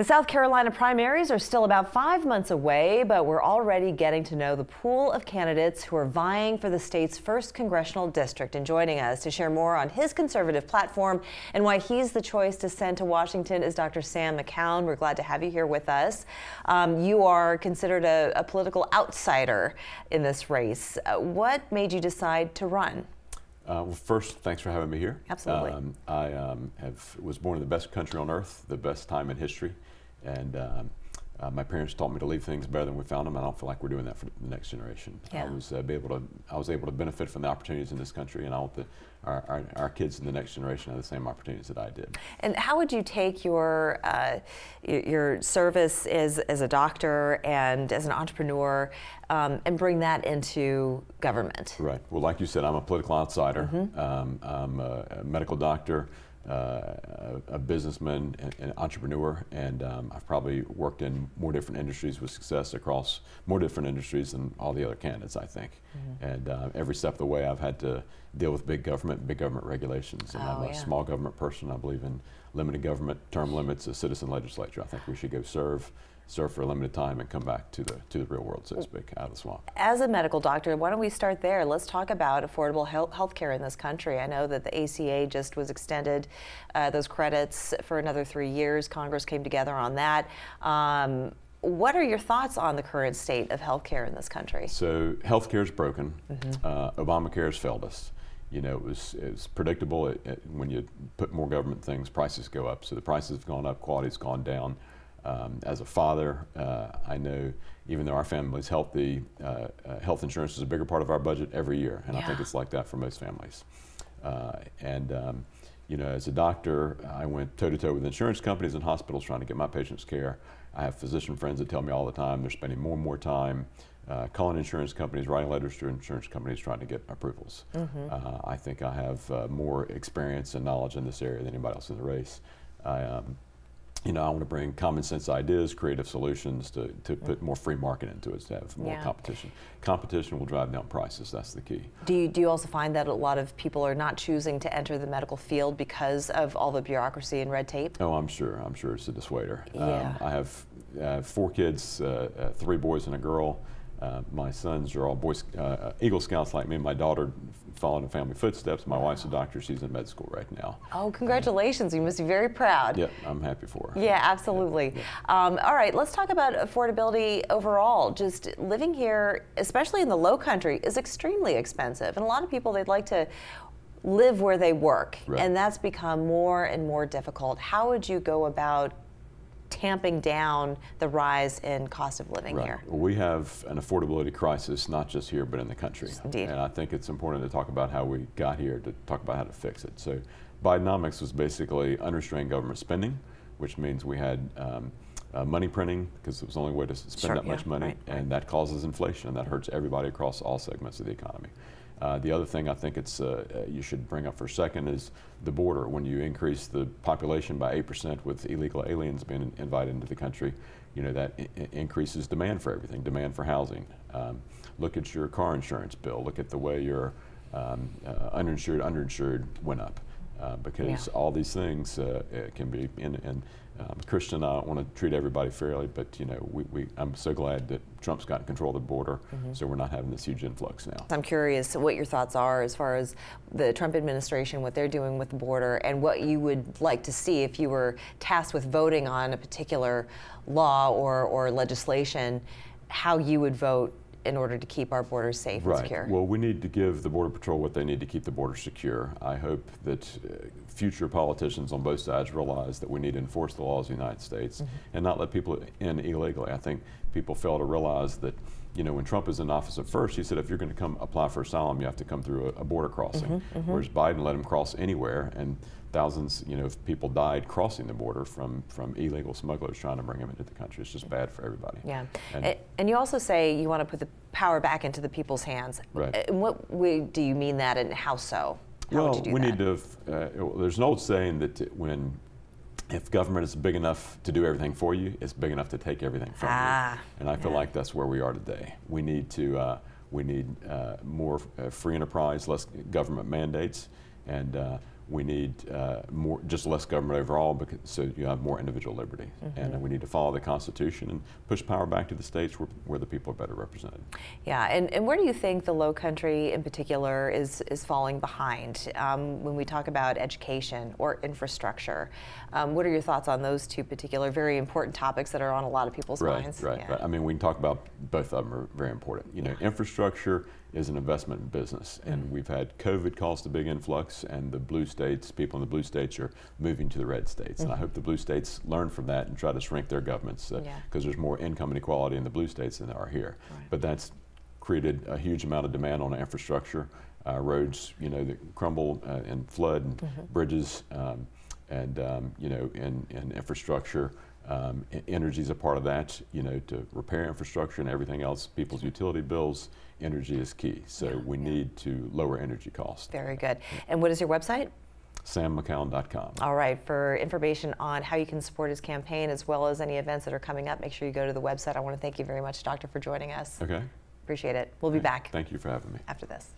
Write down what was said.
The South Carolina primaries are still about 5 months away, but we're already getting to know the pool of candidates who are vying for the state's first congressional district. And joining us to share more on his conservative platform and why he's the choice to send to Washington is Dr. Sam McCown. We're glad to have you here with us. You are considered a political outsider in this race. What made you decide to run? Well, first, thanks for having me here. Absolutely. I was born in the best country on earth, the best time in history, and my parents taught me to leave things better than we found them. I don't feel like we're doing that for the next generation. Yeah. I was able to benefit from the opportunities in this country, and I want our kids in the next generation have the same opportunities that I did. And how would you take your service as a doctor and as an entrepreneur and bring that into government? Right. Well, like you said, I'm a political outsider. Mm-hmm. I'm a medical doctor, a businessman, and entrepreneur, and I've probably worked in more different industries with success across more different industries than all the other candidates, I think. Mm-hmm. And every step of the way I've had to deal with big government regulations. And I'm a small government person. I believe in limited government, term limits, a citizen legislature. I think we should go serve for a limited time and come back to the real world, so to speak, out of the swamp. As a medical doctor, why don't we start there? Let's talk about affordable health care in this country. I know that the ACA just was extended, those credits for another 3 years. Congress came together on that. What are your thoughts on the current state of health care in this country? So health care is broken. Mm-hmm. Obamacare has failed us. You know, it was predictable. When you put more government things, prices go up. So the prices have gone up, quality's gone down. As a father, I know even though our family's healthy, health insurance is a bigger part of our budget every year, and I think it's like that for most families. You know, as a doctor, I went toe-to-toe with insurance companies and hospitals trying to get my patients care. I have physician friends that tell me all the time they're spending more and more time calling insurance companies, writing letters to insurance companies trying to get approvals. Mm-hmm. I think I have more experience and knowledge in this area than anybody else in the race. You know, I want to bring common sense ideas, creative solutions to put more free market into it, to have more competition. Competition will drive down prices, that's the key. Do you also find that a lot of people are not choosing to enter the medical field because of all the bureaucracy and red tape? Oh, I'm sure it's a dissuader. Yeah. I have 4 kids, 3 boys and a girl. My sons are all Eagle Scouts like me. My daughter followed in family footsteps. My wife's a doctor. She's in med school right now. Oh, congratulations. You must be very proud. Yeah, I'm happy for her. Yeah, absolutely. Yeah. All right, let's talk about affordability overall. Just living here, especially in the Lowcountry, is extremely expensive. And a lot of people, they'd like to live where they work. Right. And that's become more and more difficult. How would you go about tamping down the rise in cost of living here? Well, we have an affordability crisis, not just here, but in the country. Indeed. And I think it's important to talk about how we got here, to talk about how to fix it. So Bidenomics was basically unrestrained government spending, which means we had money printing, because it was the only way to spend that much money, and that causes inflation, and that hurts everybody across all segments of the economy. The other thing I think you should bring up for a second is the border. When you increase the population by 8% with illegal aliens being invited into the country, you know, that increases demand for everything, demand for housing. Look at your car insurance bill. Look at the way your underinsured went up. Because all these things can be, and Christian and I want to treat everybody fairly, but you know, I'm so glad that Trump's gotten control of the border, so we're not having this huge influx now. I'm curious what your thoughts are as far as the Trump administration, what they're doing with the border, and what you would like to see if you were tasked with voting on a particular law or legislation, how you would vote in order to keep our borders safe and secure. Well, we need to give the Border Patrol what they need to keep the border secure. I hope that future politicians on both sides realize that we need to enforce the laws of the United States and not let people in illegally. I think people fail to realize that, you know, when Trump was in office at first, he said if you're going to come apply for asylum, you have to come through a border crossing. Whereas Biden let him cross anywhere, and thousands, you know, of people died crossing the border from illegal smugglers trying to bring them into the country. It's just bad for everybody. Yeah, and you also say you want to put the power back into the people's hands. Right. In what way do you mean that, and how so? How would you do we that? need to. There's an old saying that if government is big enough to do everything for you, it's big enough to take everything from you. And I feel like that's where we are today. We need more free enterprise, less government mandates, and We need just less government overall, so you have more individual liberty. And we need to follow the Constitution and push power back to the states where the people are better represented. Yeah, and where do you think the Lowcountry in particular is falling behind when we talk about education or infrastructure? What are your thoughts on those two particular very important topics that are on a lot of people's minds? Right. I mean, we can talk about both of them are very important. You know, infrastructure is an investment in business, and we've had COVID caused a big influx, and the blue states, people in the blue states are moving to the red states. And I hope the blue states learn from that and try to shrink their governments because there's more income inequality in the blue states than there are here. But that's created a huge amount of demand on infrastructure, roads, you know, that crumble and flood, and bridges, and you know, in infrastructure. Energy is a part of that, you know, to repair infrastructure and everything else, people's utility bills, energy is key. So we need to lower energy costs. Very good. And what is your website? SamMcCown.com. All right, for information on how you can support his campaign as well as any events that are coming up, make sure you go to the website. I want to thank you very much, Doctor, for joining us. Okay. Appreciate it. We'll be back. Thank you for having me. After this.